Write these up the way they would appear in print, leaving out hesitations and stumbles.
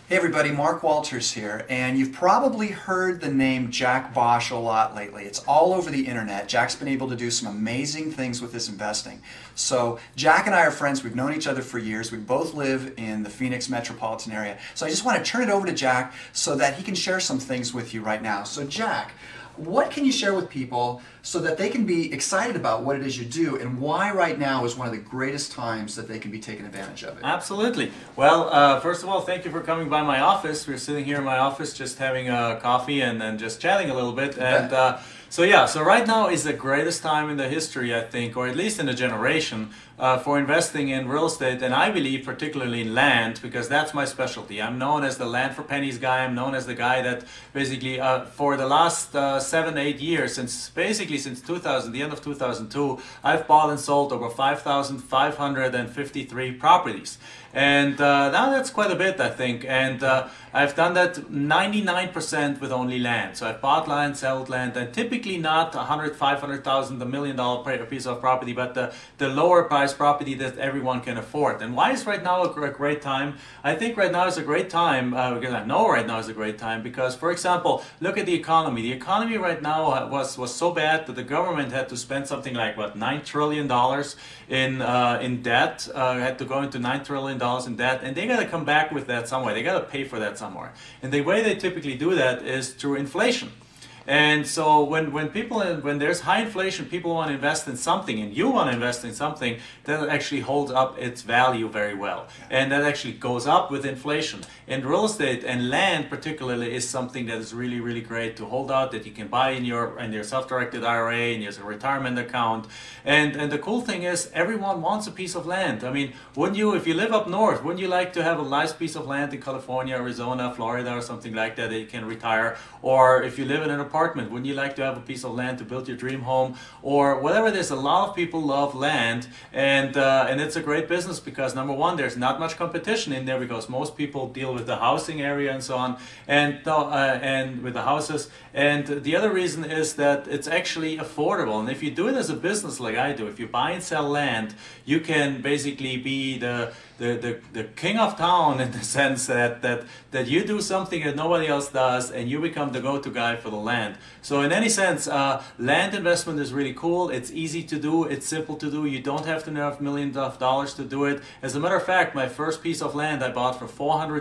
Hey everybody, Mark Walters here, and you've probably heard the name Jack Bosch a lot lately. It's all over the internet. Jack's been able to do some amazing things with his investing. So Jack and I are friends. We've known each other for years. We both live in the Phoenix metropolitan area. So I just want to turn it over to Jack so that he can share some things with you right now. So Jack, what can you share with people so that they can be excited about what it is you do and why right now is one of the greatest times that they can be taking advantage of it? Absolutely. Well, first of all, thank you for coming by my office. We're sitting here in my office just having a coffee and just chatting a little bit. So right now is the greatest time in the history, I think, or at least in a generation, for investing in real estate, and I believe particularly in land, because that's my specialty. I'm known as the land for pennies guy. I'm known as the guy that basically for the last 7-8 years, since 2000, the end of 2002, I've bought and sold over 5,553 properties. And now that's quite a bit, I think. And I've done that 99% with only land. So I've bought land, sold land, and typically not 100, 500,000, $1 million piece of property, but the lower price property that everyone can afford. And why is right now a great time? I think right now is a great time, because I know right now is a great time, because, for example, look at the economy. The economy right now was so bad that the government had to spend something like, $9 trillion in debt, had to go into $9 trillion in debt, and they got to come back with that somewhere. They got to pay for that somewhere. And the way they typically do that is through inflation. And so when there's high inflation, people want to invest in something, and you want to invest in something that actually holds up its value very well, and that actually goes up with inflation. And real estate and land particularly is something that is really, really great to hold out, that you can buy in your self-directed IRA and your retirement account. And the cool thing is everyone wants a piece of land. I mean, wouldn't you, if you live up north, wouldn't you like to have a nice piece of land in California, Arizona, Florida, or something like that you can retire? Or if you live in an apartment, wouldn't you like to have a piece of land to build your dream home, or whatever? There's a lot of people love land, and it's a great business because, number one, there's not much competition in there because most people deal with the housing area and so on, and with the houses. And the other reason is that it's actually affordable. And if you do it as a business like I do, if you buy and sell land, you can basically be the king of town, in the sense that you do something that nobody else does, and you become the go-to guy for the land. So in any sense, land investment is really cool. It's easy to do. It's simple to do. You don't have to have millions of dollars to do it. As a matter of fact, my first piece of land I bought for $400.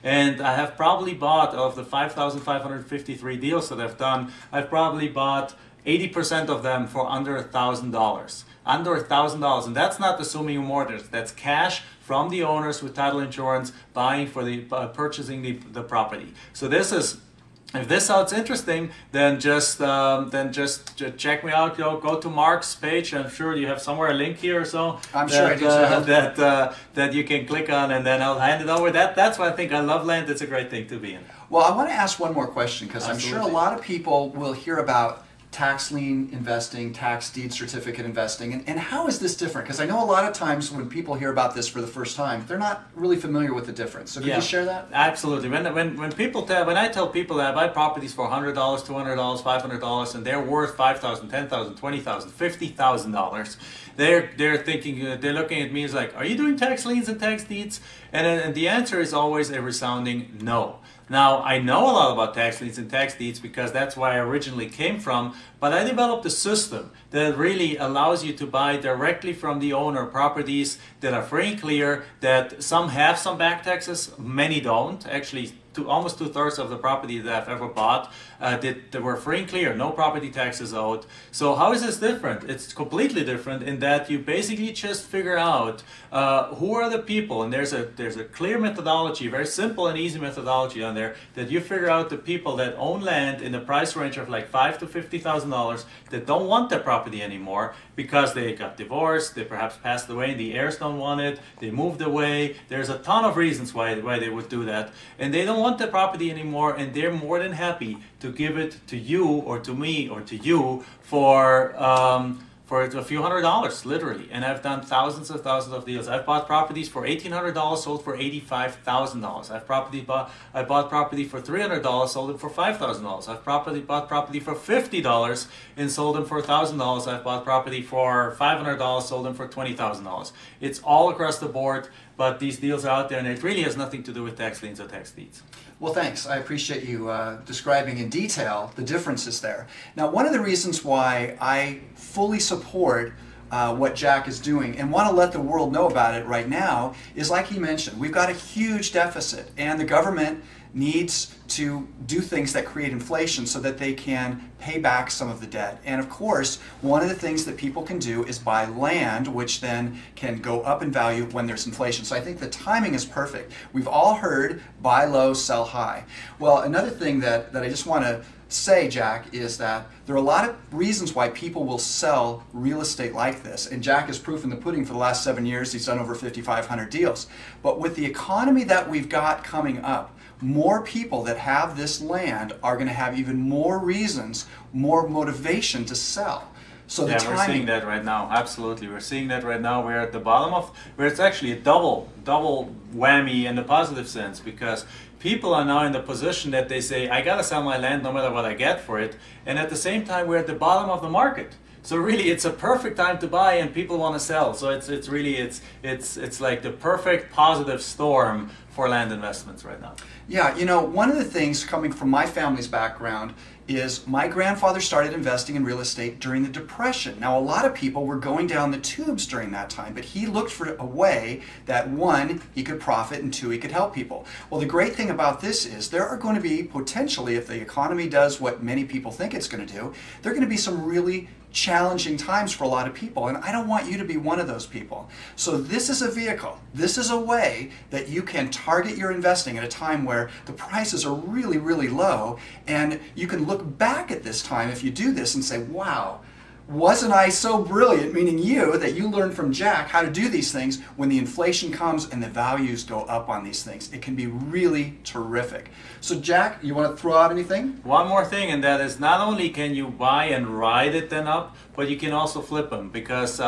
And I have probably bought, of the 5,553 deals that I've done, I've probably bought 80% of them for under $1,000. Under $1,000, and that's not assuming a mortgage. That's cash from the owners with title insurance, buying for the purchasing the property. So if this sounds interesting, then just check me out. Go to Mark's page. I'm sure you have somewhere a link here or so. I'm sure I do. That you can click on, and then I'll hand it over. That's why I think I love land. It's a great thing to be in. Well, I want to ask one more question, because I'm sure a lot of people will hear about tax lien investing, tax deed certificate investing, and how is this different? Because I know a lot of times when people hear about this for the first time, they're not really familiar with the difference. So could you share that? Absolutely. When I tell people that I buy properties for $100, $200, $500, and they're worth $5,000, $10,000, $20,000, $50,000, they're thinking, they're looking at me as like, are you doing tax liens and tax deeds? And the answer is always a resounding no. Now, I know a lot about tax liens and tax deeds because that's where I originally came from, but I developed a system that really allows you to buy directly from the owner properties that are free and clear, that some have some back taxes, many don't. Actually, almost 2/3 of the property that I've ever bought that were free and clear, no property taxes owed. So how is this different? It's completely different in that you basically just figure out who are the people, and there's a clear methodology, very simple and easy methodology on there, that you figure out the people that own land in the price range of like $5,000 to $50,000 that don't want their property anymore because they got divorced, they perhaps passed away, and the heirs don't want it, they moved away. There's a ton of reasons why they would do that, and they don't want the property anymore, and they're more than happy to give it to you or to me or to you for a few $100s, literally. And I've done thousands of deals. I've bought properties for $1,800, sold for $85,000. I bought property for $300, sold it for $5,000. I've bought property for $50 and sold them for $1,000. I've bought property for $500, sold them for $20,000. It's all across the board. but these deals are out there, and it really has nothing to do with tax liens or tax deeds. Well, thanks. I appreciate you describing in detail the differences there. Now, one of the reasons why I fully support what Jack is doing and want to let the world know about it right now is, like he mentioned, we've got a huge deficit, and the government needs to do things that create inflation so that they can pay back some of the debt. And of course, one of the things that people can do is buy land, which then can go up in value when there's inflation. So I think the timing is perfect. We've all heard buy low, sell high. Well, another thing that I just want to say, Jack, is that there are a lot of reasons why people will sell real estate like this. And Jack is proof in the pudding. For the last 7 years, he's done over 5,500 deals. But with the economy that we've got coming up, more people that have this land are going to have even more reasons, more motivation to sell. So the timing, we're seeing that right now. Absolutely, we're seeing that right now. We're at the bottom of where it's actually a double whammy in the positive sense, because people are now in the position that they say, I gotta sell my land no matter what I get for it, and at the same time we're at the bottom of the market. So really, it's a perfect time to buy, and people want to sell. So it's like the perfect positive storm for land investments right now. Yeah, you know, one of the things coming from my family's background is my grandfather started investing in real estate during the Depression. Now, a lot of people were going down the tubes during that time, but he looked for a way that, one, he could profit, and two, he could help people. Well, the great thing about this is there are going to be potentially, if the economy does what many people think it's going to do, there are going to be some really challenging times for a lot of people, and I don't want you to be one of those people. So this is a vehicle. This is a way that you can target your investing at a time where the prices are really, really low, and you can look back at this time if you do this and say, wow, wasn't I so brilliant, meaning you, that you learned from Jack how to do these things when the inflation comes and the values go up on these things. It can be really terrific. So Jack, you want to throw out anything? One more thing, and that is not only can you buy and ride it then up, but you can also flip them, because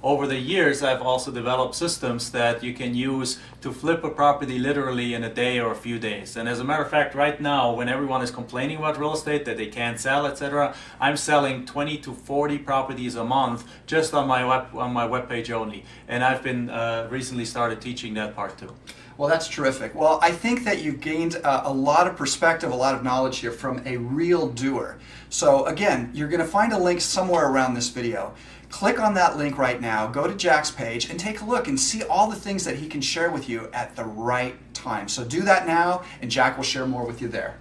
over the years I've also developed systems that you can use to flip a property literally in a day or a few days. And as a matter of fact, right now, when everyone is complaining about real estate, that they can't sell, etc., I'm selling 20 to 40 properties a month just on my webpage only. And I've been recently started teaching that part too. Well, that's terrific. Well, I think that you've gained a lot of perspective, a lot of knowledge here from a real doer. So again, you're going to find a link somewhere around this video. Click on that link right now, go to Jack's page, and take a look and see all the things that he can share with you at the right time. So do that now, and Jack will share more with you there.